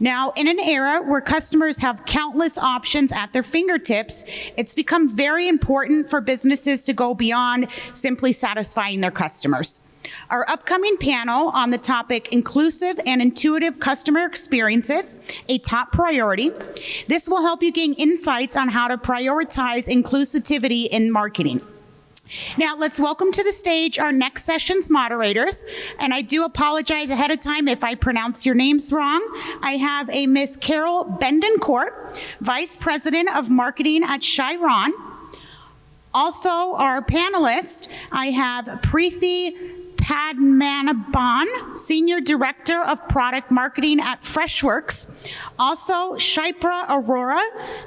Now, in an era where customers have countless options at their fingertips, it's become very important for businesses to go beyond simply satisfying their customers. Our upcoming panel on the topic, Inclusive and Intuitive Customer Experiences, a Top Priority. This will help you gain insights on how to prioritize inclusivity in marketing. Now, let's welcome to the stage our next session's moderators, and I do apologize ahead of time if I pronounce your names wrong. I have a Miss Carol Bettencourt, Vice President of Marketing at Chyron. Also, our panelists, I have Preethy Padmanabhan, Senior Director of Product Marketing at Freshworks. Also, Shipra Arora,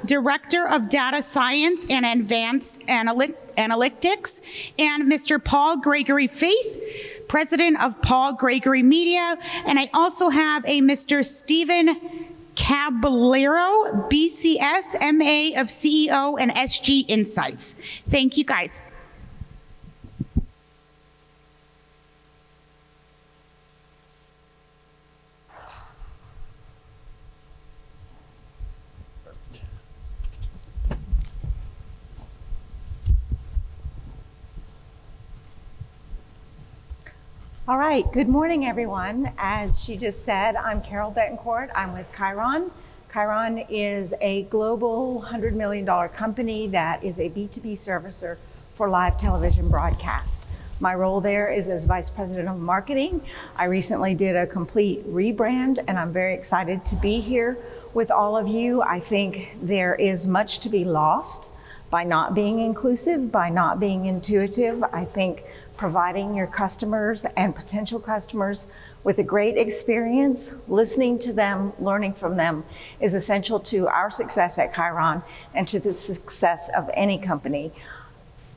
Director of Data Science and Advanced Analytics, and Mr. Paul Gregory Feith, President of Paul Gregory Media. And I also have a Mr. Stephen Caballero, BCS, MA of CEO and SG Insights. Thank you, guys. All right, good morning, everyone. As she just said, I'm Carol Bettencourt. I'm with Chyron. Chyron is a global $100 million company that is a B2B servicer for live television broadcast. My role there is as Vice President of Marketing. I recently did a complete rebrand, and I'm very excited to be here with all of you. I think there is much to be lost by not being inclusive, by not being intuitive. I think providing your customers and potential customers with a great experience, listening to them, learning from them is essential to our success at Chyron and to the success of any company.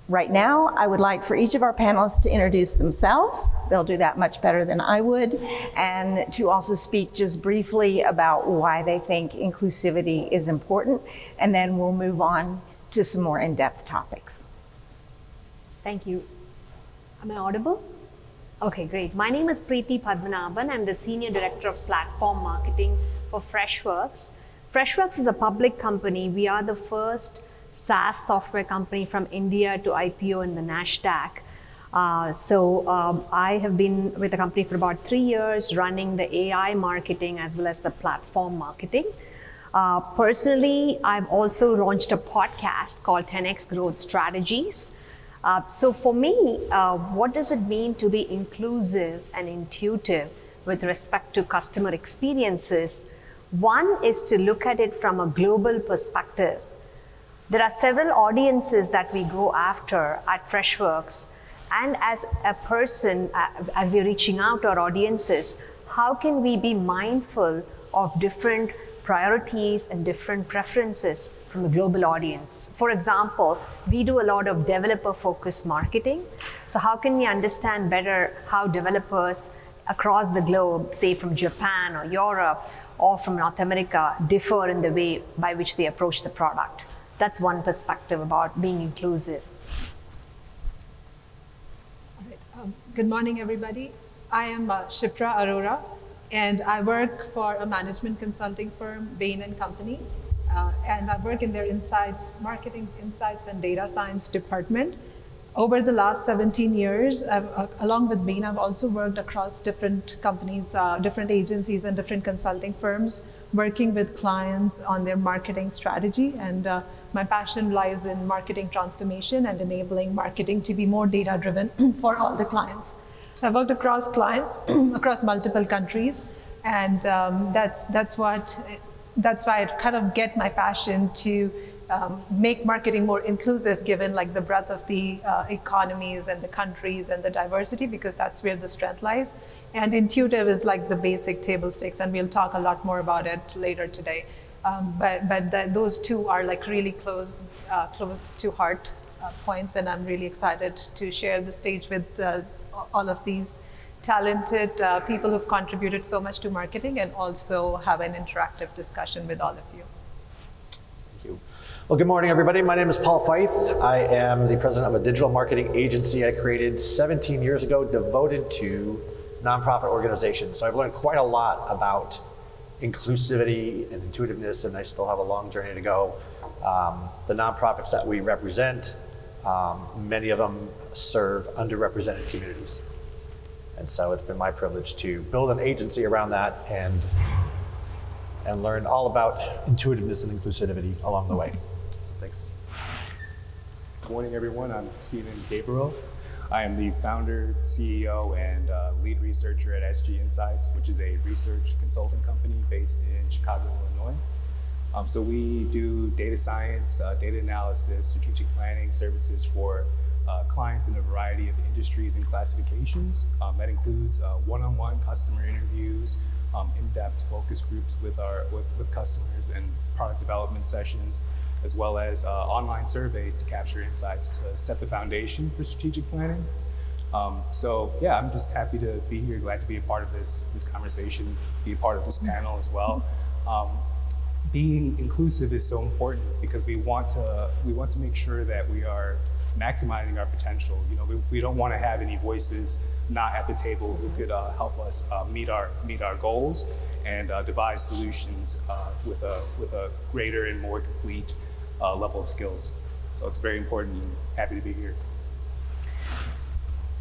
Right now, I would like for each of our panelists to introduce themselves. They'll do that much better than I would, and to also speak just briefly about why they think inclusivity is important, and then we'll move on to some more in-depth topics. Thank you. Am I audible? Okay, great. My name is Preethy Padmanabhan. I'm the Senior Director of Platform Marketing for Freshworks. Freshworks is a public company. We are the first SaaS software company from India to IPO in the NASDAQ. I have been with the company for about 3 years, running the AI marketing as well as the platform marketing. Personally, I've also launched a podcast called 10X Growth Strategies. So for me, what does it mean to be inclusive and intuitive with respect to customer experiences? One is to look at it from a global perspective. There are several audiences that we go after at Freshworks. And as a person, as we're reaching out to our audiences, how can we be mindful of different priorities and different preferences from the global audience? For example, we do a lot of developer-focused marketing. So how can we understand better how developers across the globe, say from Japan or Europe or from North America, differ in the way by which they approach the product? That's one perspective about being inclusive. All right. Good morning, everybody. I am Shipra Arora, and I work for a management consulting firm, Bain and Company. And I work in their marketing insights and data science department. Over the last 17 years, along with Bain, I've also worked across different companies, different agencies and different consulting firms, working with clients on their marketing strategy. And my passion lies in marketing transformation and enabling marketing to be more data-driven for all the clients. I've worked across clients, across multiple countries, and that's why I kind of get my passion to make marketing more inclusive, given like the breadth of the economies and the countries and the diversity, because that's where the strength lies. And intuitive is like the basic table stakes, and we'll talk a lot more about it later today. Those two are like really close to heart points, and I'm really excited to share the stage with all of these talented people who've contributed so much to marketing, and also have an interactive discussion with all of you. Thank you. Well, good morning, everybody. My name is Paul Feith. I am the president of a digital marketing agency I created 17 years ago, devoted to nonprofit organizations. So I've learned quite a lot about inclusivity and intuitiveness, and I still have a long journey to go. The nonprofits that we represent, many of them serve underrepresented communities. And so it's been my privilege to build an agency around that and learn all about intuitiveness and inclusivity along the way. So thanks. Good morning, everyone. I'm Stephen Gabourel. I am the founder, CEO, and lead researcher at SG Insights, which is a research consulting company based in Chicago, Illinois. So we do data science, data analysis, strategic planning services for clients in a variety of industries and classifications. That includes one-on-one customer interviews, in-depth focus groups with customers and product development sessions, as well as online surveys to capture insights to set the foundation for strategic planning. So yeah, I'm just happy to be here, glad to be a part of this conversation, be a part of this panel as well. Being inclusive is so important because we want to make sure that we are maximizing our potential. You know, we don't want to have any voices not at the table who could help us meet our goals and devise solutions with a greater and more complete level of skills. So it's very important and happy to be here.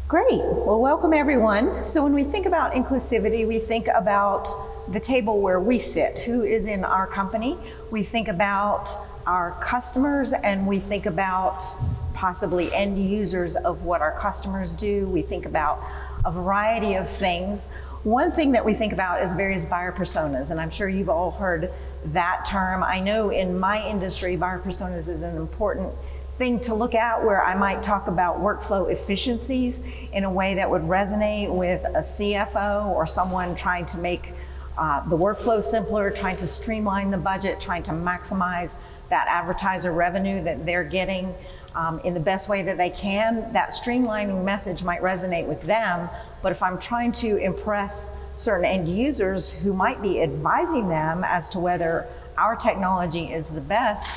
Great. Well, welcome everyone. So when we think about inclusivity, we think about the table where we sit, who is in our company. We think about our customers, and we think about possibly end users of what our customers do. We think about a variety of things. One thing that we think about is various buyer personas, and I'm sure you've all heard that term. I know in my industry, buyer personas is an important thing to look at, where I might talk about workflow efficiencies in a way that would resonate with a CFO or someone trying to make the workflow simpler, trying to streamline the budget, trying to maximize that advertiser revenue that they're getting in the best way that they can. That streamlining message might resonate with them, but if I'm trying to impress certain end users who might be advising them as to whether our technology is the best,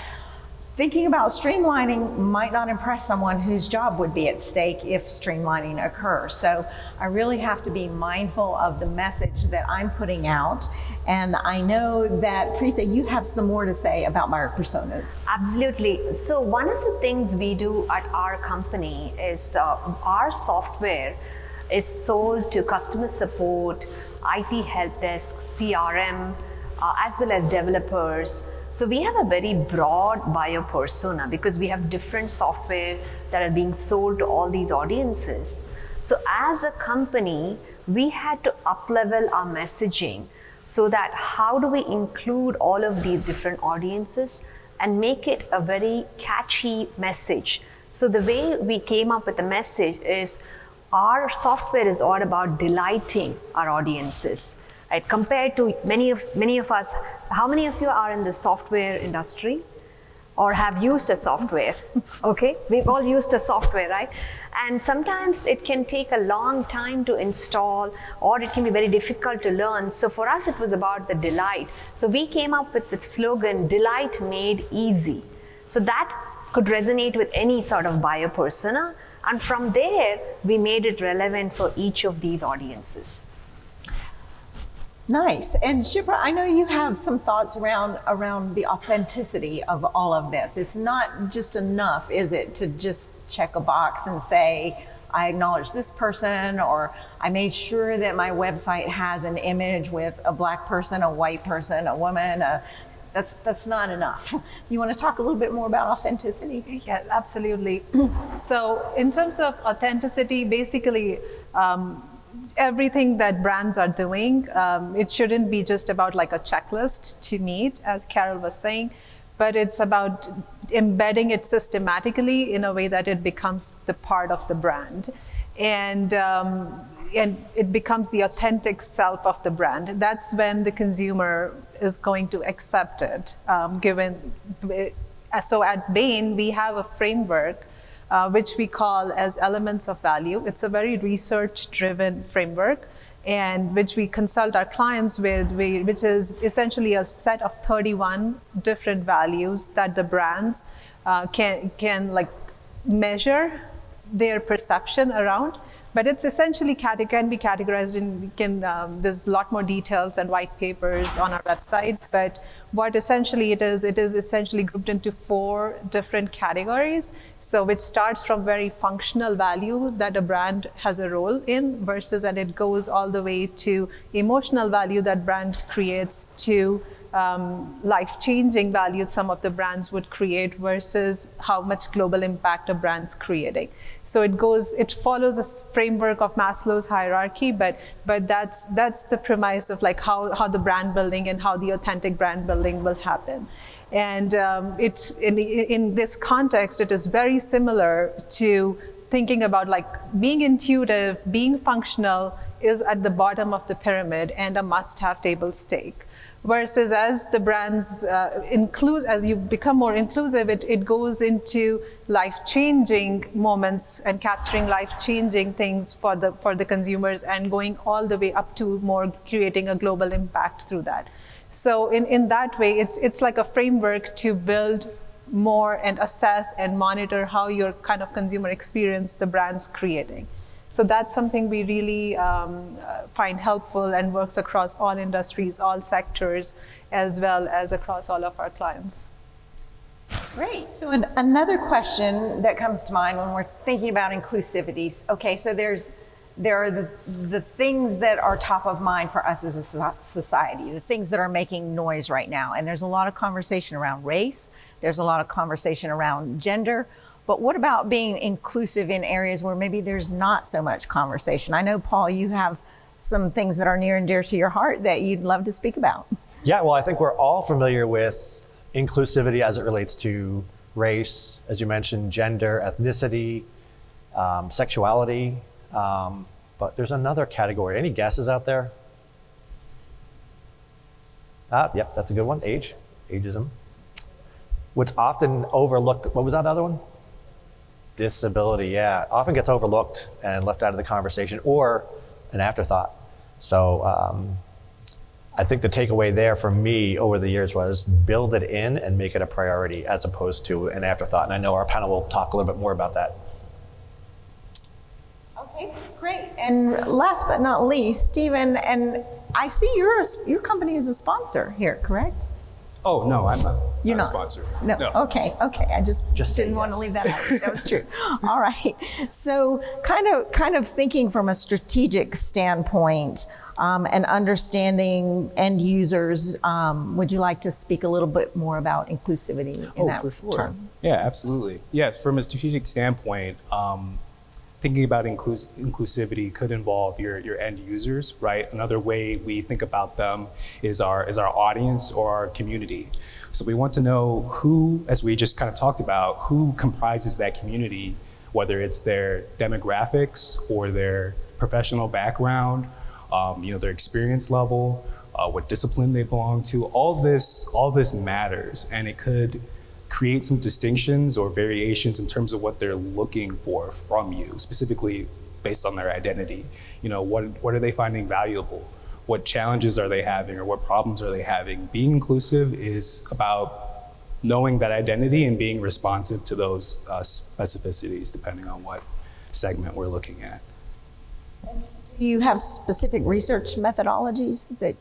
thinking about streamlining might not impress someone whose job would be at stake if streamlining occurs. So I really have to be mindful of the message that I'm putting out. And I know that, Preethy, you have some more to say about buyer personas. Absolutely. So one of the things we do at our company is our software is sold to customer support, IT help desk, CRM, as well as developers. So we have a very broad buyer persona because we have different software that are being sold to all these audiences. So as a company, we had to up-level our messaging so that how do we include all of these different audiences and make it a very catchy message. So the way we came up with the message is our software is all about delighting our audiences. Right? Compared to many of us, how many of you are in the software industry or have used a software? Okay, we've all used a software, right? And sometimes it can take a long time to install, or it can be very difficult to learn. So for us, it was about the delight. So we came up with the slogan, "Delight made easy." So that could resonate with any sort of buyer persona. And from there, we made it relevant for each of these audiences. Nice. And Shipra, I know you have some thoughts around the authenticity of all of this. It's not just enough, is it, to just check a box and say, I acknowledge this person, or I made sure that my website has an image with a Black person, a white person, a woman. That's not enough. You want to talk a little bit more about authenticity? Yeah, absolutely. So in terms of authenticity, basically, everything that brands are doing, it shouldn't be just about like a checklist to meet, as Carol was saying, but it's about embedding it systematically in a way that it becomes the part of the brand. And it becomes the authentic self of the brand. That's when the consumer is going to accept it. So at Bain, we have a framework which we call as elements of value. It's a very research-driven framework, and which we consult our clients with, which is essentially a set of 31 different values that the brands can like measure their perception around. But it's essentially can be categorized in, there's a lot more details and white papers on our website, but what essentially it is essentially grouped into 4 different categories. So which starts from very functional value that a brand has a role in versus, and it goes all the way to emotional value that brand creates to life-changing value some of the brands would create versus how much global impact a brand's creating. So it follows a framework of Maslow's hierarchy, but that's the premise of like how the brand building and how the authentic brand building will happen. And in this context, it is very similar to thinking about like being intuitive, being functional is at the bottom of the pyramid and a must-have table stake. Versus as the brands as you become more inclusive, it goes into life-changing moments and capturing life-changing things for the consumers and going all the way up to more creating a global impact through that. So in that way, it's like a framework to build more and assess and monitor how your kind of consumer experience the brand's creating. So that's something we really find helpful and works across all industries, all sectors, as well as across all of our clients. Great. So another question that comes to mind when we're thinking about inclusivities. Okay, so there are the things that are top of mind for us as a society, the things that are making noise right now. And there's a lot of conversation around race. There's a lot of conversation around gender. But what about being inclusive in areas where maybe there's not so much conversation? I know, Paul, you have some things that are near and dear to your heart that you'd love to speak about. Yeah, well, I think we're all familiar with inclusivity as it relates to race, as you mentioned, gender, ethnicity, sexuality. But there's another category. Any guesses out there? Yep, that's a good one. Ageism. What's often overlooked, what was that other one? Disability, yeah. Often gets overlooked and left out of the conversation or an afterthought. So I think the takeaway there for me over the years was build it in and make it a priority as opposed to an afterthought. And I know our panel will talk a little bit more about that. Okay, great. And last but not least, Stephen, and I see your company is a sponsor here, correct? Oh, no, I'm not. You're not a sponsor. No. Okay. I just didn't want to leave that out. That was true. All right. So kind of thinking from a strategic standpoint and understanding end users, would you like to speak a little bit more about inclusivity in that for sure. term? Yeah, absolutely. Yes, from a strategic standpoint, thinking about inclusivity could involve your end users, right? Another way we think about them is our audience or our community. So we want to know who, as we just kind of talked about, who comprises that community, whether it's their demographics or their professional background, their experience level, what discipline they belong to. All this matters, and it could create some distinctions or variations in terms of what they're looking for from you, specifically based on their identity. What are they finding valuable? What challenges are they having or what problems are they having? Being inclusive is about knowing that identity and being responsive to those specificities depending on what segment we're looking at. Do you have specific research methodologies that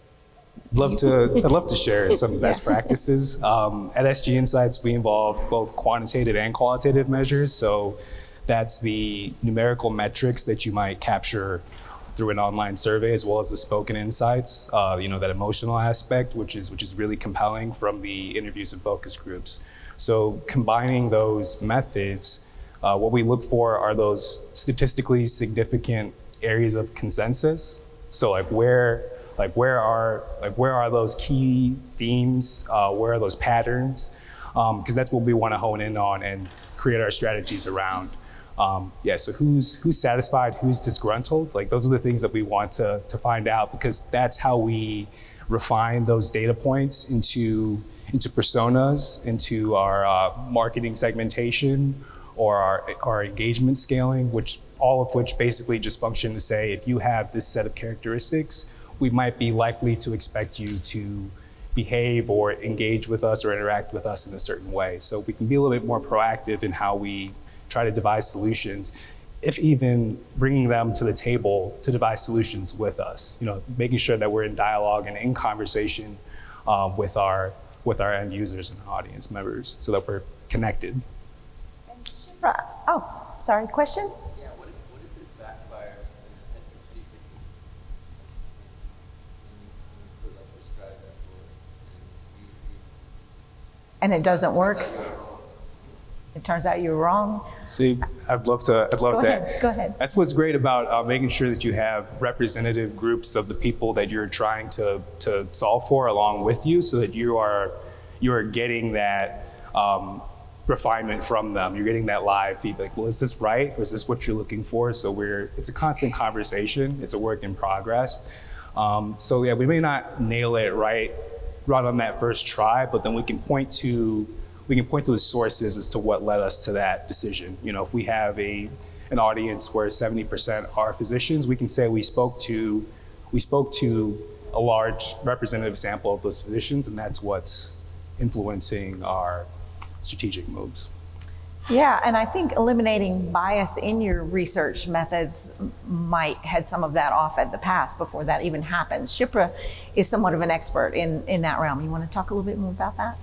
I'd love to share some best practices. At SG Insights, we involve both quantitative and qualitative measures. So that's the numerical metrics that you might capture through an online survey, as well as the spoken insights, that emotional aspect, which is really compelling from the interviews and focus groups. So combining those methods, what we look for are those statistically significant areas of consensus. So where are those key themes? Where are those patterns? Because that's what we want to hone in on and create our strategies around. So who's satisfied, who's disgruntled? Those are the things that we want to find out, because that's how we refine those data points into personas, into our marketing segmentation, or our engagement scaling, all of which basically just function to say, if you have this set of characteristics, we might be likely to expect you to behave or engage with us or interact with us in a certain way. So we can be a little bit more proactive in how we try to devise solutions. if even bringing them to the table to devise solutions with us, making sure that we're in dialogue and in conversation with our end users and audience members so that we're connected. And Shipra, sorry, question? Yeah, what if it's backfires and you put up a strategy for it And it doesn't work? and you're wrong? It turns out you're wrong. See, I'd love to. Go ahead. That's what's great about making sure that you have representative groups of the people that you're trying to solve for along with you, so that you are getting that refinement from them. You're getting that live feedback. Well, is this right, or is this what you're looking for? So it's a constant conversation. It's a work in progress. So yeah, we may not nail it right on that first try, but then we can point to the sources as to what led us to that decision. If we have an audience where 70% are physicians, we can say we spoke to a large representative sample of those physicians, and that's what's influencing our strategic moves. Yeah, and I think eliminating bias in your research methods might head some of that off at the pass before that even happens. Shipra is somewhat of an expert in that realm. You want to talk a little bit more about that?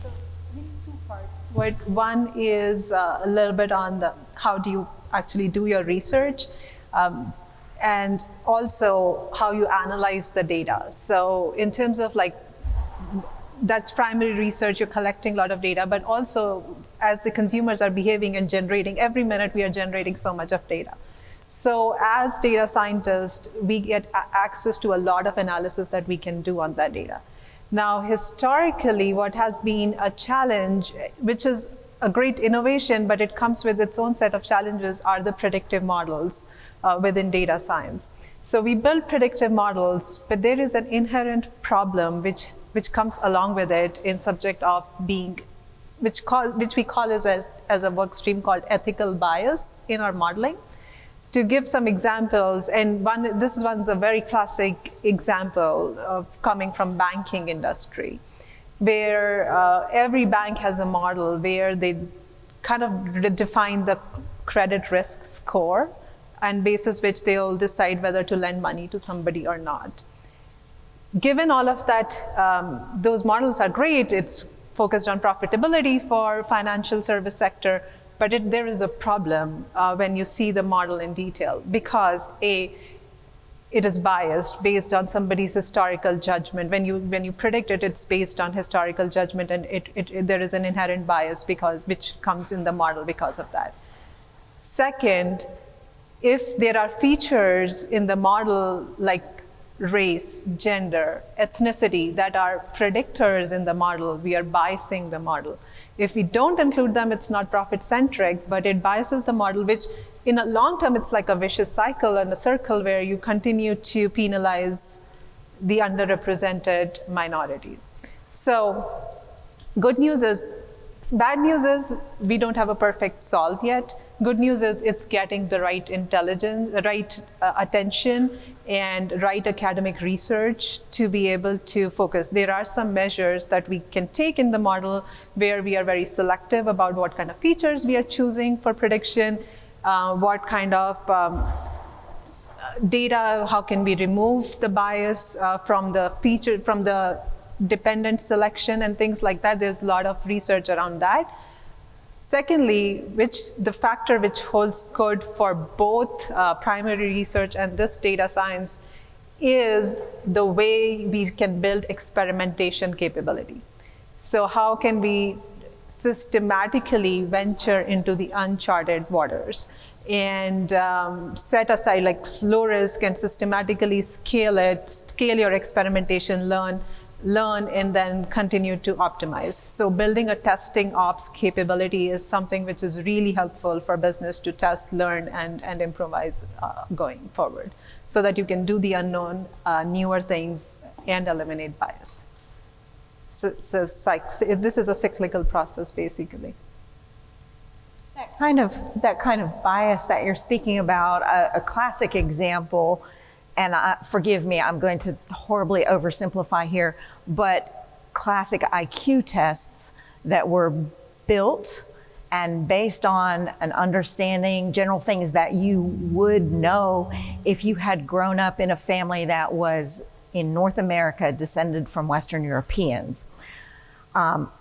So maybe two parts. One is a little bit on how do you actually do your research, and also how you analyze the data. So in terms of that's primary research, you're collecting a lot of data, but also as the consumers are behaving and generating, every minute we are generating so much of data. So as data scientists, we get access to a lot of analysis that we can do on that data. Now, historically, what has been a challenge, which is a great innovation, but it comes with its own set of challenges, are the predictive models within data science. So we build predictive models, but there is an inherent problem which comes along with it in subject of being, which we call as a work stream called ethical bias in our modeling. To give some examples, and this one's a very classic example of coming from banking industry, where every bank has a model where they kind of define the credit risk score, and basis which they'll decide whether to lend money to somebody or not. Given all of that, those models are great. It's focused on profitability for financial service sector, but there is a problem when you see the model in detail, because it is biased based on somebody's historical judgment. When you predict it, it's based on historical judgment, and there is an inherent bias which comes in the model because of that. Second, if there are features in the model like race, gender, ethnicity that are predictors in the model, we are biasing the model. If we don't include them, it's not profit-centric, but it biases the model, which in a long term, it's like a vicious cycle and a circle where you continue to penalize the underrepresented minorities. So bad news is we don't have a perfect solve yet. Good news is it's getting the right intelligence, the right attention, and right academic research to be able to focus. There are some measures that we can take in the model where we are very selective about what kind of features we are choosing for prediction, what kind of data, how can we remove the bias from the dependent selection and things like that. There's a lot of research around that. Secondly, the factor which holds good for both primary research and this data science is the way we can build experimentation capability. So how can we systematically venture into the uncharted waters and set aside low risk and systematically scale your experimentation, learn and then continue to optimize. So building a testing ops capability is something which is really helpful for business to test, learn, and improvise going forward, so that you can do the unknown, newer things, and eliminate bias. So this is a cyclical process, basically. That kind of bias that you're speaking about, a classic example, and forgive me, I'm going to horribly oversimplify here, but classic IQ tests that were built And based on an understanding, general things that you would know if you had grown up in a family that was in North America, descended from Western Europeans.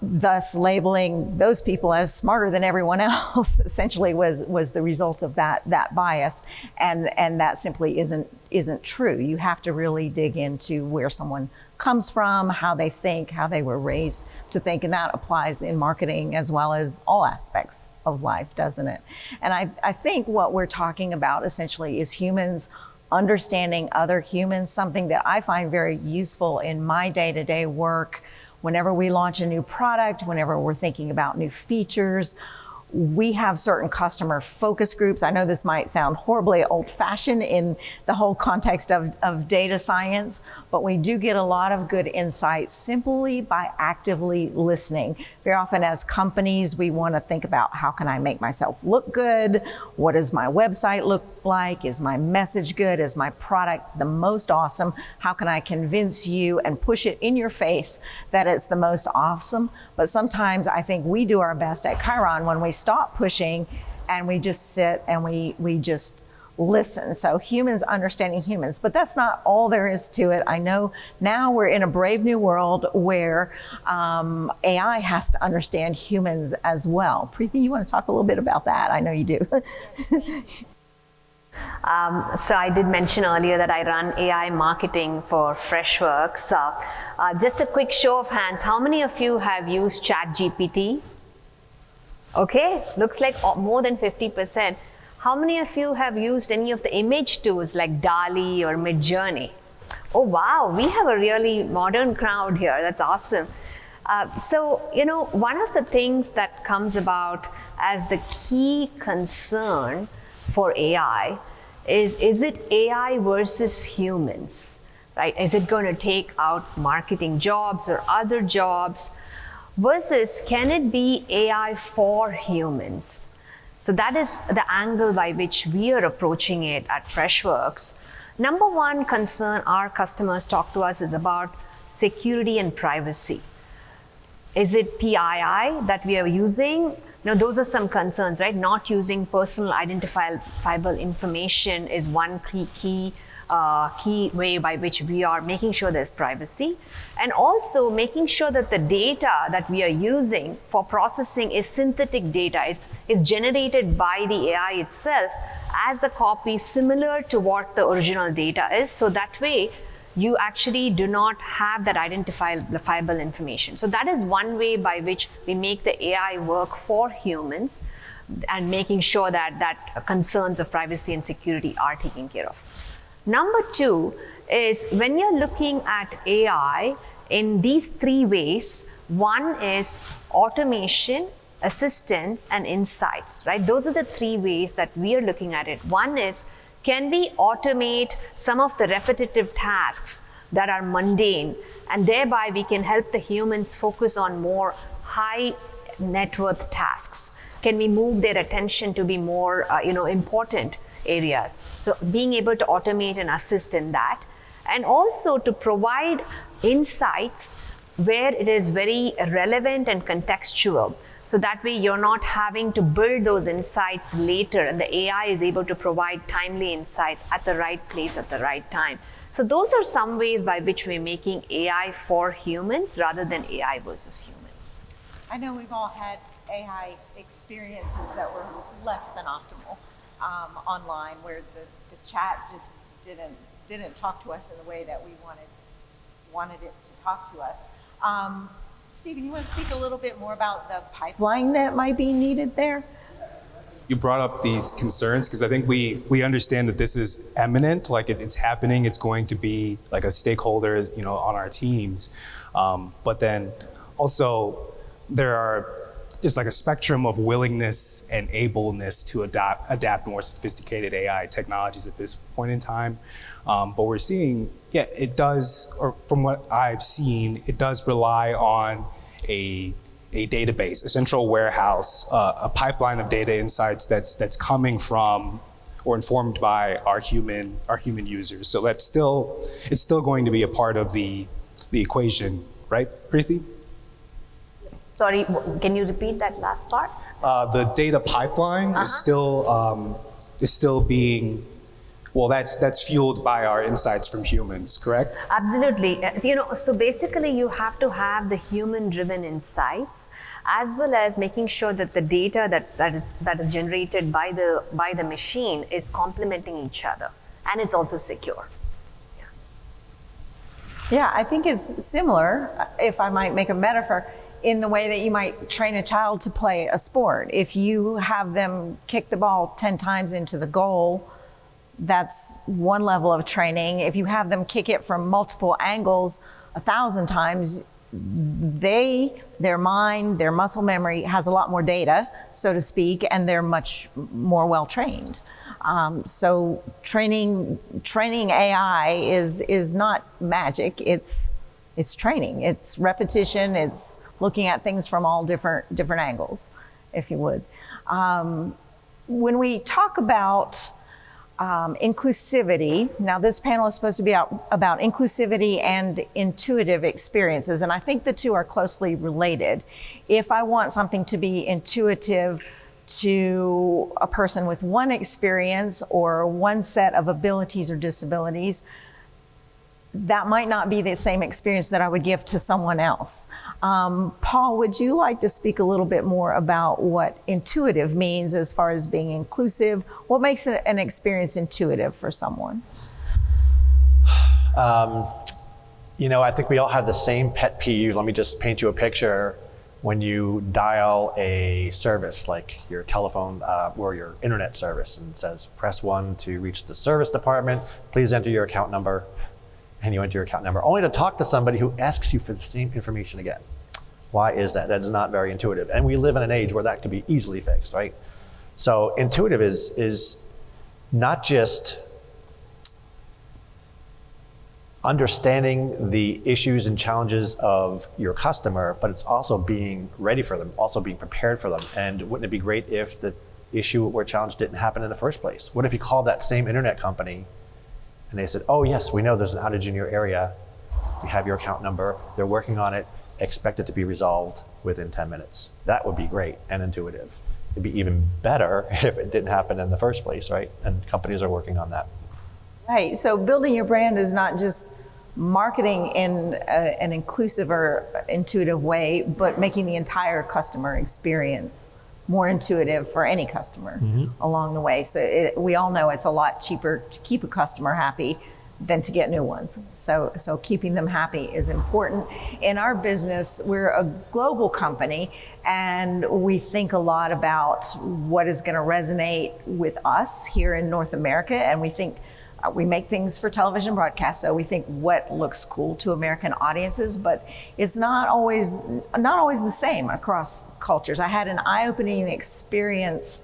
Thus labeling those people as smarter than everyone else essentially was the result of that bias, and that simply isn't true. You have to really dig into where someone comes from, how they think, how they were raised to think, and that applies in marketing as well as all aspects of life, doesn't it? And I think what we're talking about essentially is humans understanding other humans, something that I find very useful in my day-to-day work. Whenever we launch a new product, whenever we're thinking about new features, we have certain customer focus groups. I know this might sound horribly old-fashioned in the whole context of data science, but we do get a lot of good insights simply by actively listening. Very often as companies, we want to think about, how can I make myself look good? What does my website look like? Is my message good? Is my product the most awesome? How can I convince you and push it in your face that it's the most awesome? But sometimes I think we do our best at Chyron when we stop pushing and we just sit and we just listen. So humans understanding humans, but that's not all there is to it. I know now we're in a brave new world where AI has to understand humans as well. Preethy, you want to talk a little bit about that? I know you do. So I did mention earlier that I run AI marketing for Freshworks. Just a quick show of hands, how many of you have used ChatGPT? Okay, looks like more than 50%. How many of you have used any of the image tools like DALL-E or Midjourney? Oh wow, we have a really modern crowd here. That's awesome. So, one of the things that comes about as the key concern for AI is it AI versus humans, right? Is it going to take out marketing jobs or other jobs? Versus, can it be AI for humans? So that is the angle by which we are approaching it at Freshworks. Number one concern our customers talk to us is about security and privacy. Is it PII that we are using? Those are some concerns, right? Not using personal identifiable information is one key way by which we are making sure there's privacy, and also making sure that the data that we are using for processing is synthetic data, is generated by the AI itself as a copy similar to what the original data is, so that way you actually do not have that identifiable information. So that is one way by which we make the AI work for humans and making sure that concerns of privacy and security are taken care of. Number two is, when you're looking at AI in these three ways, one is automation, assistance, and insights, right? Those are the three ways that we are looking at it. One is, can we automate some of the repetitive tasks that are mundane, and thereby we can help the humans focus on more high net worth tasks? Can we move their attention to be more important areas? So being able to automate and assist in that, and also to provide insights where it is very relevant and contextual. So that way you're not having to build those insights later, and the AI is able to provide timely insights at the right place at the right time. So those are some ways by which we're making AI for humans rather than AI versus humans. I know we've all had AI experiences that were less than optimal online, where the chat just didn't talk to us in the way that we wanted it to talk to us. Stephen, you want to speak a little bit more about the pipeline that might be needed there? You brought up these concerns because I think we understand that this is imminent, like it's happening, it's going to be like a stakeholder, on our teams. But then also there's like a spectrum of willingness and ableness to adapt more sophisticated AI technologies at this point in time. But we're seeing, it does, or from what I've seen, it does rely on a database, a central warehouse, a pipeline of data insights that's coming from or informed by our human users. So it's still going to be a part of the equation, right, Preethy? Sorry, can you repeat that last part? The data pipeline is still being, well, that's fueled by our insights from humans, correct? Absolutely. So basically you have to have the human-driven insights as well as making sure that the data that is generated by the machine is complementing each other, and it's also secure. Yeah, I think it's similar, if I might make a metaphor, in the way that you might train a child to play a sport. If you have them kick the ball 10 times into the goal, that's one level of training. If you have them kick it from multiple angles 1,000 times, their mind, their muscle memory has a lot more data, so to speak, and they're much more well trained. So training AI is not magic. It's training. It's repetition. It's looking at things from all different angles, if you would. When we talk about inclusivity, now this panel is supposed to be about inclusivity and intuitive experiences, and I think the two are closely related. If I want something to be intuitive to a person with one experience or one set of abilities or disabilities, that might not be the same experience that I would give to someone else. Paul, would you like to speak a little bit more about what intuitive means as far as being inclusive? What makes an experience intuitive for someone? I think we all have the same pet peeve. Let me just paint you a picture. When you dial a service like your telephone or your internet service and it says, press 1 to reach the service department, please enter your account number. And you enter your account number, only to talk to somebody who asks you for the same information again. Why is that? That is not very intuitive. And we live in an age where that could be easily fixed, right? So intuitive is not just understanding the issues and challenges of your customer, but it's also being ready for them, also being prepared for them. And wouldn't it be great if the issue or challenge didn't happen in the first place? What if you called that same internet company and they said, oh yes, we know there's an outage in your area. We have your account number. They're working on it. Expect it to be resolved within 10 minutes. That would be great and intuitive. It'd be even better if it didn't happen in the first place, right? And companies are working on that. Right, so building your brand is not just marketing in an inclusive or intuitive way, but making the entire customer experience more intuitive for any customer along the way. So we all know it's a lot cheaper to keep a customer happy than to get new ones. So keeping them happy is important. In our business, we're a global company, and we think a lot about what is going to resonate with us here in North America, and we think we make things for television broadcast, so we think what looks cool to American audiences, but it's not always the same across cultures. I had an eye-opening experience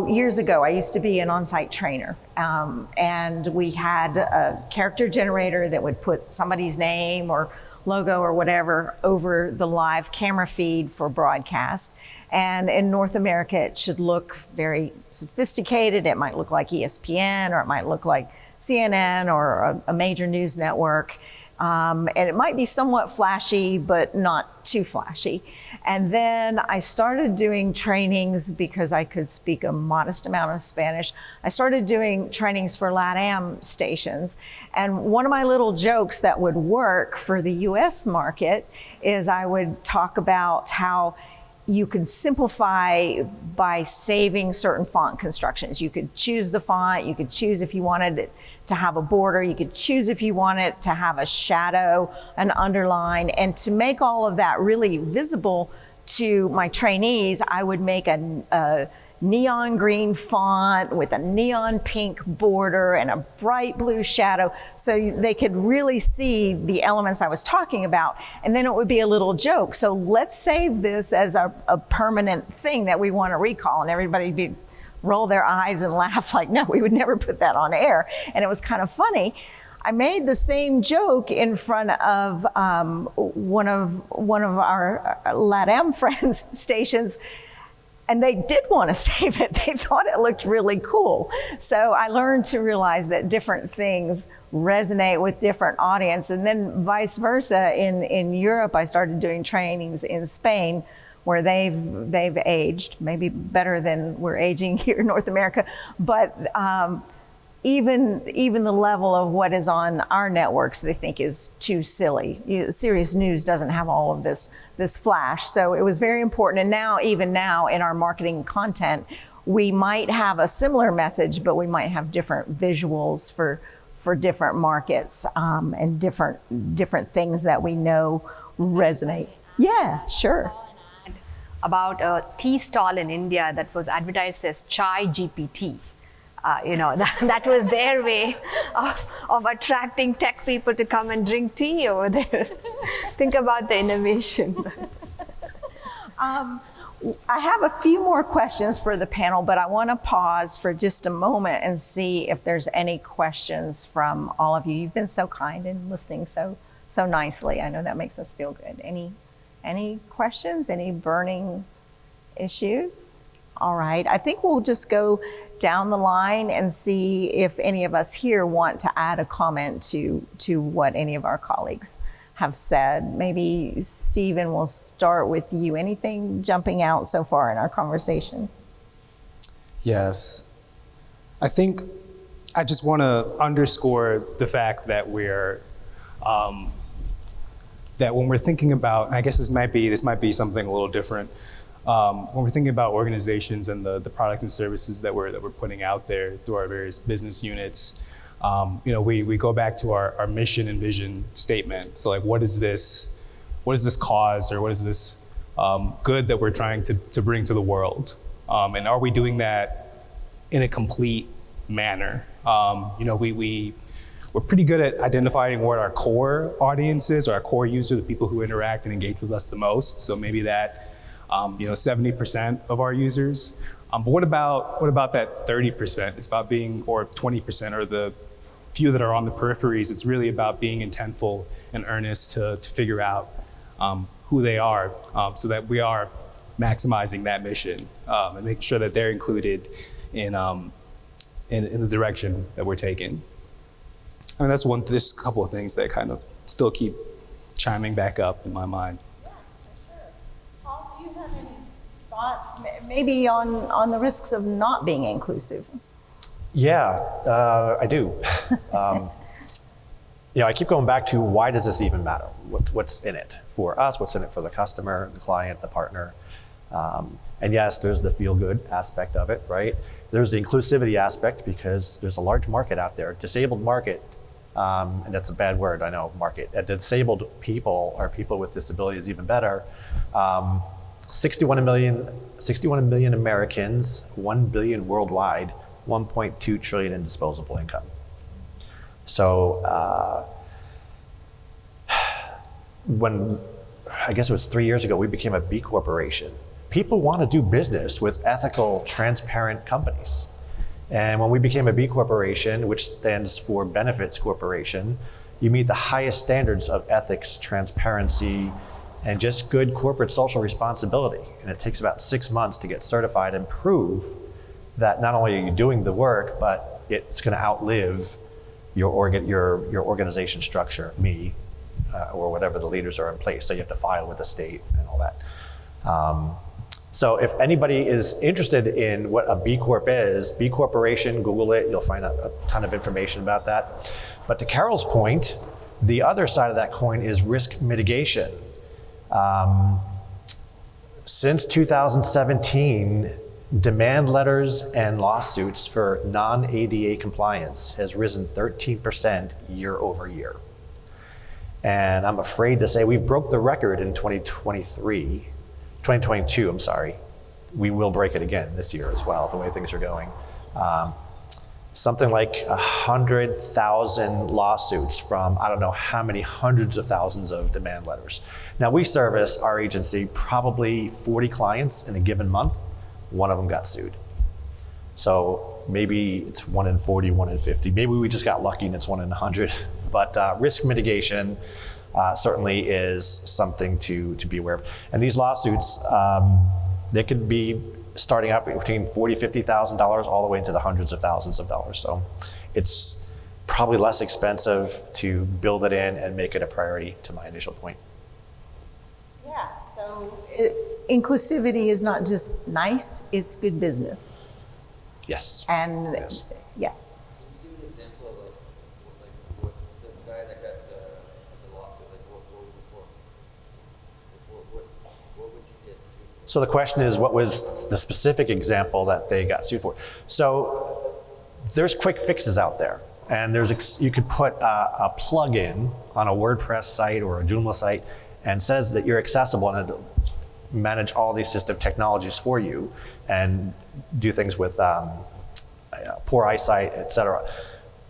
years ago. I used to be an on-site trainer, and we had a character generator that would put somebody's name or logo or whatever over the live camera feed for broadcast. And in North America, it should look very sophisticated. It might look like ESPN, or it might look like CNN or a major news network. And it might be somewhat flashy, but not too flashy. And then I started doing trainings because I could speak a modest amount of Spanish. I started doing trainings for LATAM stations. And one of my little jokes that would work for the US market is I would talk about how you can simplify by saving certain font constructions. You could choose the font, you could choose if you wanted it to have a border, you could choose if you want it to have a shadow, an underline, and to make all of that really visible to my trainees, I would make a neon green font with a neon pink border and a bright blue shadow, so they could really see the elements I was talking about. And then it would be a little joke. So let's save this as a permanent thing that we want to recall. And everybody would roll their eyes and laugh like, no, we would never put that on air. And it was kind of funny. I made the same joke in front of one of our LATAM friends stations. And they did want to save it. They thought it looked really cool. So I learned to realize that different things resonate with different audience. And then vice versa, in Europe, I started doing trainings in Spain where they've aged, maybe better than we're aging here in North America. But even the level of what is on our networks, they think is too silly. Serious News doesn't have all of this flash. So it was very important. And even now in our marketing content, we might have a similar message, but we might have different visuals for different markets, and different things that we know resonate. Yeah, sure. About a tea stall in India that was advertised as Chai GPT. That was their way of attracting tech people to come and drink tea over there. Think about the innovation. I have a few more questions for the panel, but I want to pause for just a moment and see if there's any questions from all of you. You've been so kind and listening so nicely. I know that makes us feel good. Any questions? Any burning issues? All right, I think we'll just go down the line and see if any of us here want to add a comment to what any of our colleagues have said. Maybe Stephen, we'll start with you. Anything jumping out so far in our conversation? Yes. I think I just want to underscore the fact that that when we're thinking about, I guess this might be something a little different. When we're thinking about organizations and the products and services that we're putting out there through our various business units, we go back to our mission and vision statement. So like, what is this cause, or what is this good that we're trying to bring to the world? And are we doing that in a complete manner? We're pretty good at identifying what our core audience is, or our core user, the people who interact and engage with us the most. So maybe that 70% of our users. But what about that 30%? It's about being, or 20%, or the few that are on the peripheries. It's really about being intentful and earnest to figure out who they are, so that we are maximizing that mission, and making sure that they're included in the direction that we're taking. I mean, there's a couple of things that kind of still keep chiming back up in my mind. Paul, do you have any thoughts maybe on the risks of not being inclusive? Yeah, I do. I keep going back to, why does this even matter? What's in it for us? What's in it for the customer, the client, the partner? And yes, there's the feel-good aspect of it, right? There's the inclusivity aspect, because there's a large market out there, disabled market, and that's a bad word, I know, market. Disabled people, or people with disabilities, even better. 61 million Americans, 1 billion worldwide, 1.2 trillion in disposable income. So when, I guess it was 3 years ago, we became a B Corporation. People want to do business with ethical, transparent companies. And when we became a B Corporation, which stands for Benefits Corporation, you meet the highest standards of ethics, transparency, and just good corporate social responsibility. And it takes about 6 months to get certified and prove that not only are you doing the work, but it's going to outlive your organization structure, or whatever the leaders are in place. So you have to file with the state and all that. So if anybody is interested in what a B Corp is, B Corporation, Google it, you'll find a ton of information about that. But to Carol's point, the other side of that coin is risk mitigation. Since 2017, demand letters and lawsuits for non-ADA compliance has risen 13% year over year. And I'm afraid to say we broke the record in 2022, I'm sorry. We will break it again this year as well, the way things are going. Something like 100,000 lawsuits from I don't know how many hundreds of thousands of demand letters. Now we service, our agency, probably 40 clients in a given month. One of them got sued. So maybe it's 1 in 40, 1 in 50. Maybe we just got lucky and it's 1 in 100. But risk mitigation certainly is something to be aware of. And these lawsuits, they could be starting out between $40,000, $50,000 all the way into the hundreds of thousands of dollars. So it's probably less expensive to build it in and make it a priority, to my initial point. Yeah, so inclusivity is not just nice, it's good business. Yes. And Yes. yes. Can you give an example of what the guy that got the lawsuit, what was it for? What would you get sued for? So the question is, what was the specific example that they got sued for? So there's quick fixes out there, and you could put a plugin on a WordPress site or a Joomla site and says that you're accessible, and it'll manage all these assistive technologies for you and do things with poor eyesight, etc.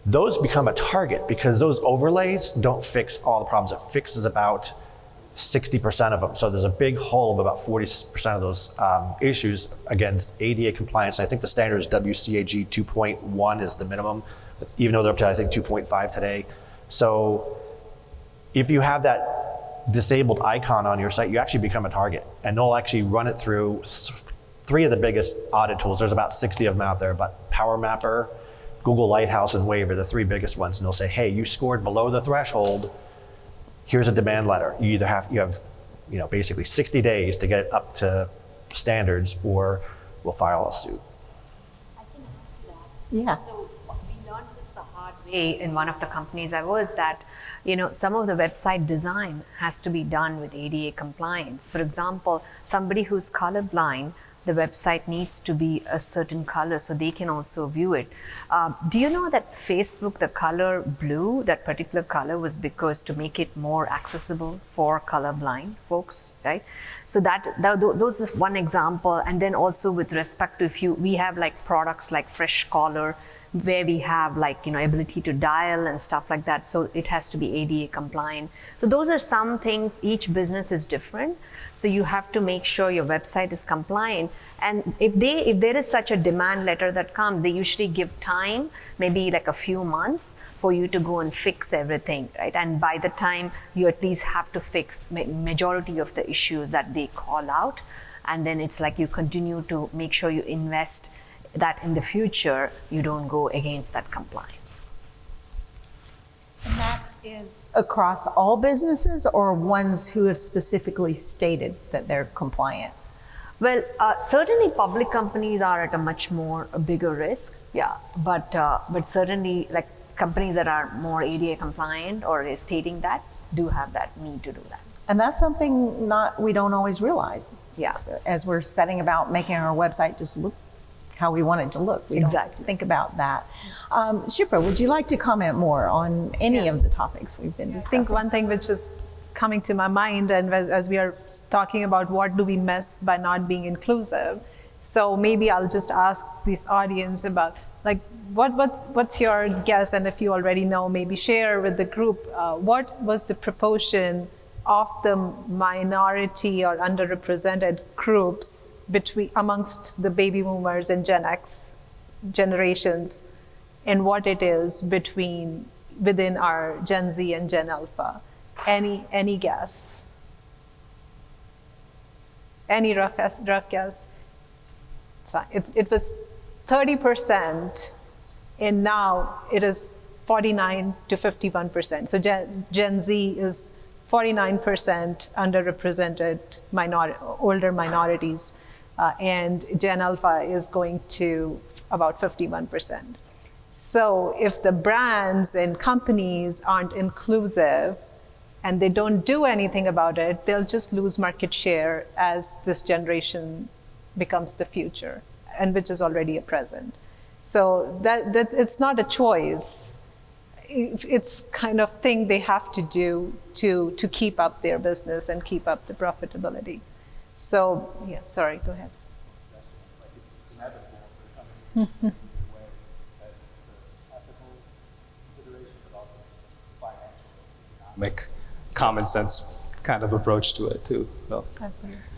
Those become a target because those overlays don't fix all the problems. It fixes about 60% of them. So there's a big hole of about 40% of those issues against ADA compliance. And I think the standard is WCAG 2.1 is the minimum, even though they're up to, I think, 2.5 today. So if you have that disabled icon on your site, you actually become a target. And they'll actually run it through 3 of the biggest audit tools. There's about 60 of them out there, but PowerMapper, Google Lighthouse, and Wave are the 3 biggest ones. And they'll say, hey, you scored below the threshold. Here's a demand letter. You have basically 60 days to get it up to standards, or we'll file a suit. I can add to that. Yeah. So we learned this the hard way in one of the companies I was, that some of the website design has to be done with ADA compliance. For example, somebody who's colorblind, the website needs to be a certain color so they can also view it. Do you know that Facebook, the color blue, that particular color was because to make it more accessible for colorblind folks, right? So those is one example. And then also with respect to we have like products like Fresh Color, where we have ability to dial and stuff like that. So it has to be ADA compliant. So those are some things. Each business is different. So you have to make sure your website is compliant. And if there is such a demand letter that comes, they usually give time, maybe like a few months, for you to go and fix everything, right? And by the time you at least have to fix majority of the issues that they call out, and then it's like you continue to make sure you invest that in the future you don't go against that compliance. And that is across all businesses or ones who have specifically stated that they're compliant? Well, certainly public companies are at a bigger risk, yeah. But certainly like companies that are more ADA compliant or is stating that do have that need to do that. And that's something we don't always realize. Yeah. As we're setting about making our website just look how we want it to look. We Exactly. don't think about that. Shipra, would you like to comment more on any of the topics we've been I discussing? think one thing which is coming to my mind, and as we are talking about what do we miss by not being inclusive, so maybe I'll just ask this audience about like what's your guess, and if you already know, maybe share with the group what was the proportion of the minority or underrepresented groups amongst the baby boomers and Gen X generations, and what it is within our Gen Z and Gen Alpha. Any guess? Any rough guess? It's fine. It was 30%, and now it is 49 to 51%. So Gen Z is 49% underrepresented older minorities, and Gen Alpha is going to about 51%. So if the brands and companies aren't inclusive and they don't do anything about it, they'll just lose market share as this generation becomes the future, and which is already a present. So it's not a choice. It's kind of thing they have to do to keep up their business and keep up the profitability. So yeah, sorry, go ahead. Common sense kind of approach to it too. So.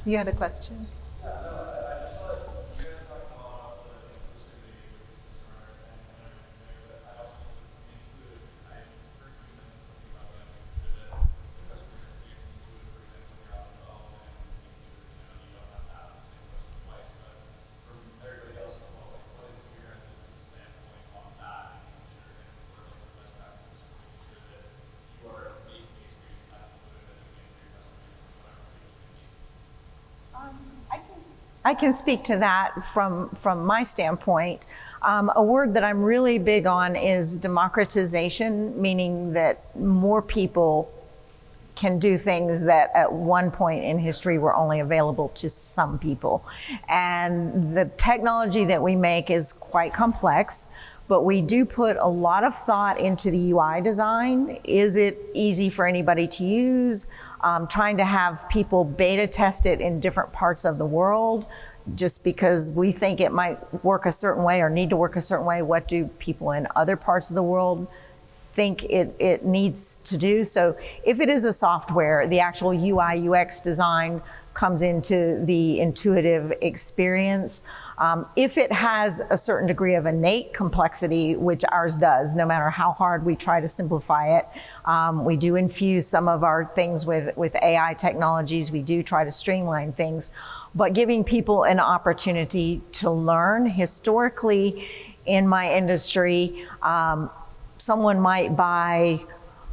You had a question? I can speak to that from my standpoint. A word that I'm really big on is democratization, meaning that more people can do things that at one point in history were only available to some people. And the technology that we make is quite complex, but we do put a lot of thought into the UI design. Is it easy for anybody to use? Trying to have people beta test it in different parts of the world. Just because we think it might work a certain way or need to work a certain way, what do people in other parts of the world think it needs to do? So if it is a software, the actual UI UX design comes into the intuitive experience. If it has a certain degree of innate complexity, which ours does, no matter how hard we try to simplify it, we do infuse some of our things with AI technologies. We do try to streamline things, but giving people an opportunity to learn. Historically, in my industry, someone might buy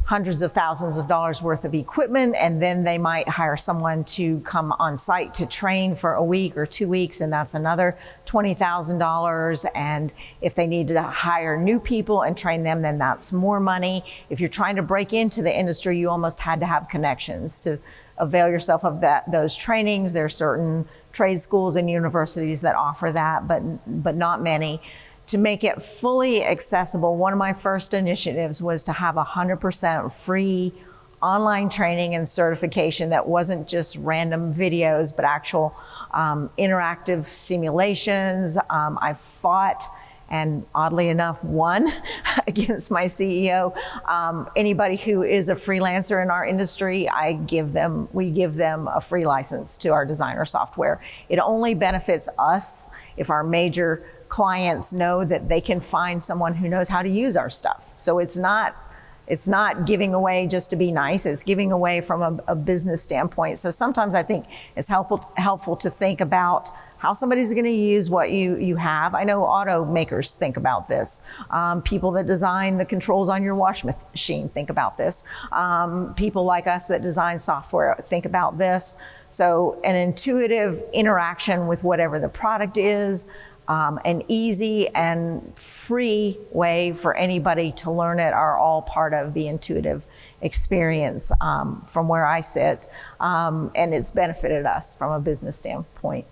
hundreds of thousands of dollars worth of equipment, and then they might hire someone to come on site to train for a week or 2 weeks, and that's another $20,000. And if they need to hire new people and train them, then that's more money. If you're trying to break into the industry, you almost had to have connections to avail yourself of those trainings. There are certain trade schools and universities that offer that, but not many. To make it fully accessible, one of my first initiatives was to have 100% free online training and certification that wasn't just random videos, but actual interactive simulations. I fought, and oddly enough, won against my CEO. Anybody who is a freelancer in our industry, we give them a free license to our designer software. It only benefits us if our major clients know that they can find someone who knows how to use our stuff. So it's not giving away just to be nice, it's giving away from a business standpoint. So sometimes I think it's helpful to think about how somebody's going to use what you have. I know automakers think about this. People that design the controls on your wash machine think about this. People like us that design software think about this. So an intuitive interaction with whatever the product is, an easy and free way for anybody to learn it are all part of the intuitive experience from where I sit. And it's benefited us from a business standpoint.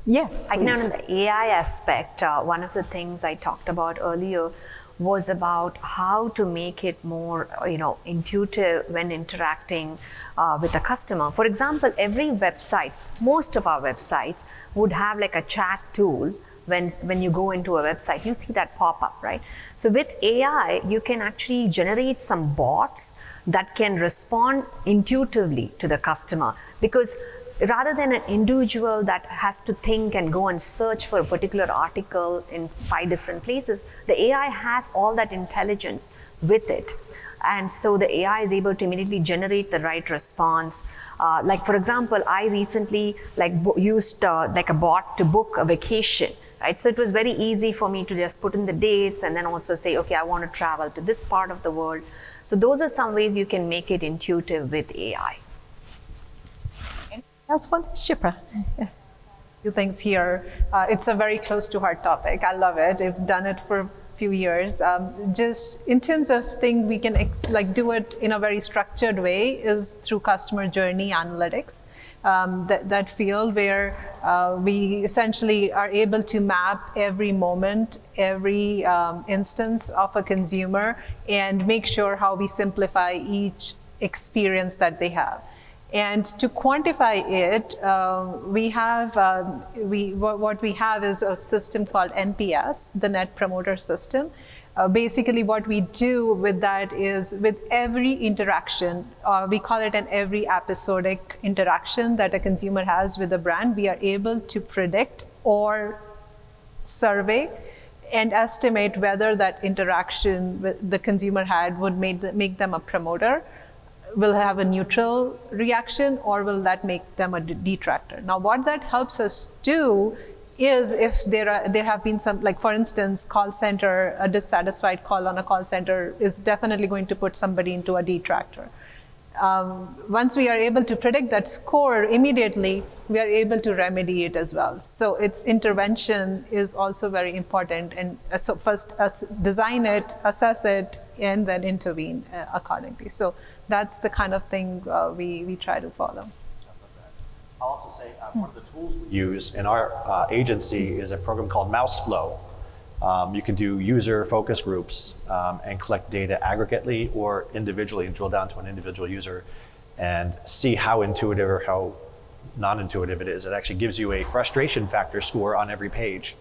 Yes, I can add please. on the AI aspect. One of the things I talked about earlier was about how to make it more, intuitive when interacting with a customer. For example, every website, most of our websites would have like a chat tool. When you go into a website, you see that pop up, right? So with AI, you can actually generate some bots that can respond intuitively to the customer, because rather than an individual that has to think and go and search for a particular article in 5 different places, the AI has all that intelligence with it. And so the AI is able to immediately generate the right response. Like for example, I recently used like a bot to book a vacation, right? So it was very easy for me to just put in the dates and then also say, okay, I want to travel to this part of the world. So those are some ways you can make it intuitive with AI. That's one, Shipra. Few things here. It's a very close to heart topic. I love it. I've done it for a few years. Just in terms of thing we can do it in a very structured way is through customer journey analytics. That field where we essentially are able to map every moment, every instance of a consumer, and make sure how we simplify each experience that they have. And to quantify it, what we have is a system called NPS, the Net Promoter System. Basically, what we do with that is with every interaction, we call it an every episodic interaction that a consumer has with a brand, we are able to predict or survey and estimate whether that interaction the consumer had would make them a promoter, will have a neutral reaction, or will that make them a detractor. Now, what that helps us do is if there have been some, like for instance, call center, a dissatisfied call on a call center is definitely going to put somebody into a detractor. once we are able to predict that score immediately, we are able to remedy it as well. So its intervention is also very important. And so first design it, assess it, and then intervene accordingly. So that's the kind of thing we try to follow. I'll also say one of the tools we use in our agency is a program called MouseFlow. You can do user focus groups and collect data aggregately or individually and drill down to an individual user and see how intuitive or how non-intuitive it is. It actually gives you a frustration factor score on every page.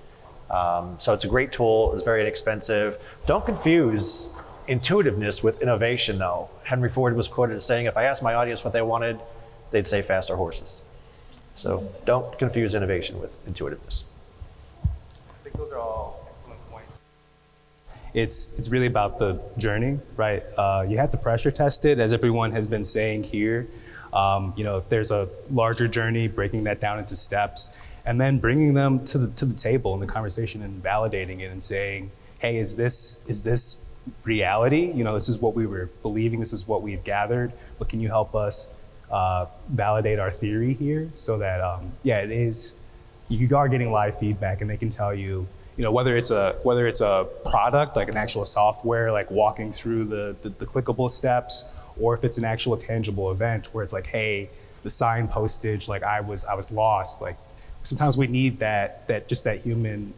So it's a great tool, it's very inexpensive. Don't confuse intuitiveness with innovation though. Henry Ford was quoted as saying, if I asked my audience what they wanted, they'd say faster horses. So don't confuse innovation with intuitiveness. I think those are all excellent points. It's really about the journey, right? You have to pressure test it, as everyone has been saying here. There's a larger journey, breaking that down into steps, and then bringing them to the table in the conversation and validating it and saying, hey, is this reality? This is what we were believing, this is what we've gathered, but can you help us validate our theory here so that, it is, you are getting live feedback and they can tell you, whether it's a product, like an actual software, like walking through the clickable steps, or if it's an actual tangible event where it's like, hey, the sign postage, like I was lost. Like sometimes we need that human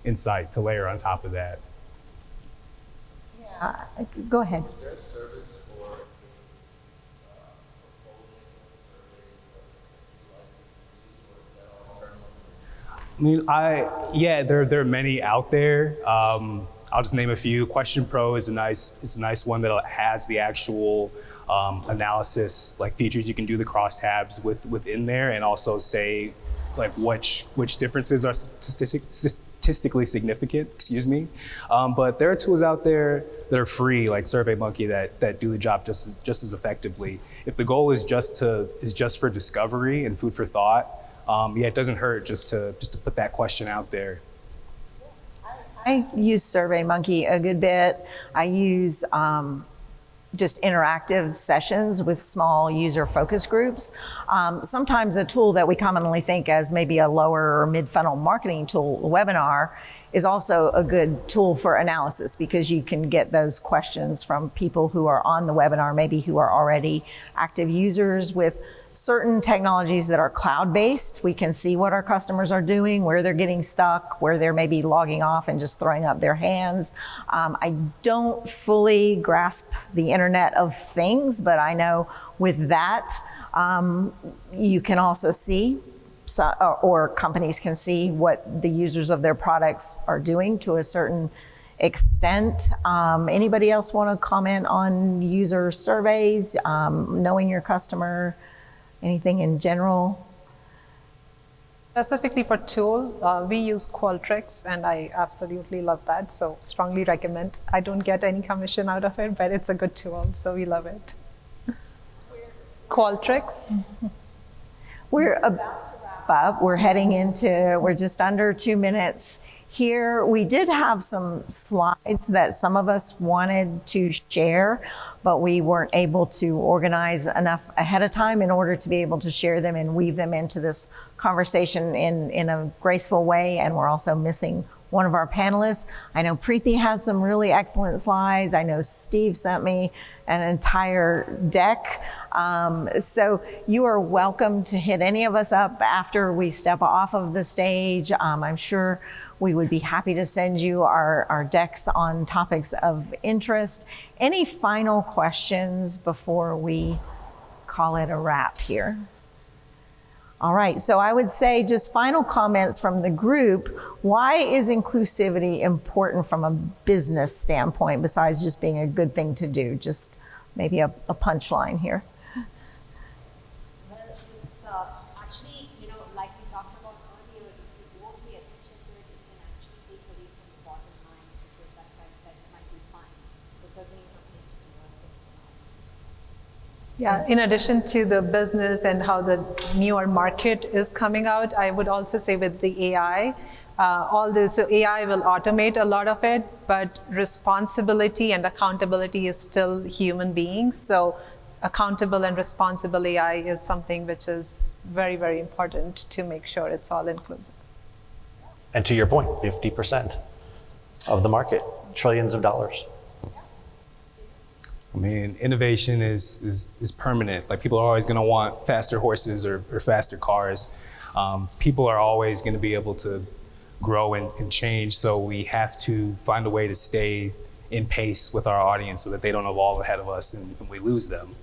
insight to layer on top of that. Yeah, go ahead. Is there a service for proposing or surveys or There are many out there. I'll just name a few. Question Pro is a nice one that has the actual analysis, like features. You can do the crosstabs within there, and also say like which differences are statistically significant. Excuse me. But there are tools out there that are free, like SurveyMonkey, that do the job just as effectively. If the goal is just for discovery and food for thought, it doesn't hurt just to put that question out there. I use SurveyMonkey a good bit. I use just interactive sessions with small user focus groups. Sometimes a tool that we commonly think as maybe a lower or mid-funnel marketing tool, a webinar, is also a good tool for analysis because you can get those questions from people who are on the webinar, maybe who are already active users with certain technologies that are cloud-based. We can see what our customers are doing, where they're getting stuck, where they're maybe logging off and just throwing up their hands. I don't fully grasp the Internet of Things, but I know with that, you can also see, or companies can see what the users of their products are doing to a certain extent. Anybody else want to comment on user surveys, knowing your customer? Anything in general? Specifically for tool, we use Qualtrics, and I absolutely love that, so strongly recommend. I don't get any commission out of it, but it's a good tool, so we love it. Qualtrics. We're about to wrap up. We're just under 2 minutes here. We did have some slides that some of us wanted to share, but we weren't able to organize enough ahead of time in order to be able to share them and weave them into this conversation in a graceful way. And we're also missing one of our panelists. I know Preethy has some really excellent slides. I know Steve sent me an entire deck. So you are welcome to hit any of us up after we step off of the stage. I'm sure we would be happy to send you our decks on topics of interest. Any final questions before we call it a wrap here? All right, so I would say just final comments from the group. Why is inclusivity important from a business standpoint besides just being a good thing to do? Just maybe a punchline here. Well, it's actually, like we talked about earlier, if you won't pay attention to it, it can actually take away from the bottom line because that might be fine. So certainly something to be worth it. Yeah, in addition to the business and how the newer market is coming out, I would also say with the AI, so AI will automate a lot of it, but responsibility and accountability is still human beings. So accountable and responsible AI is something which is very, very important to make sure it's all inclusive. And to your point, 50% of the market, trillions of dollars. I mean, innovation is permanent. Like, people are always going to want faster horses or faster cars. People are always going to be able to grow and change. So we have to find a way to stay in pace with our audience so that they don't evolve ahead of us and we lose them.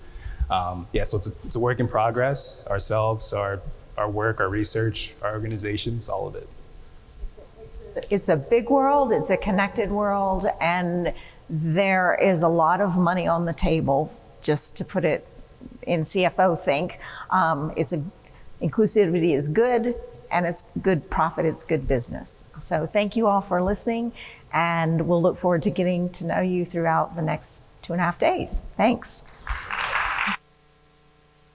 So it's a work in progress. Ourselves, our work, our research, our organizations, all of it. It's a big world, it's a connected world, and there is a lot of money on the table, just to put it in CFO think. Inclusivity is good, and it's good profit, it's good business. So thank you all for listening, and we'll look forward to getting to know you throughout the next 2.5 days. Thanks.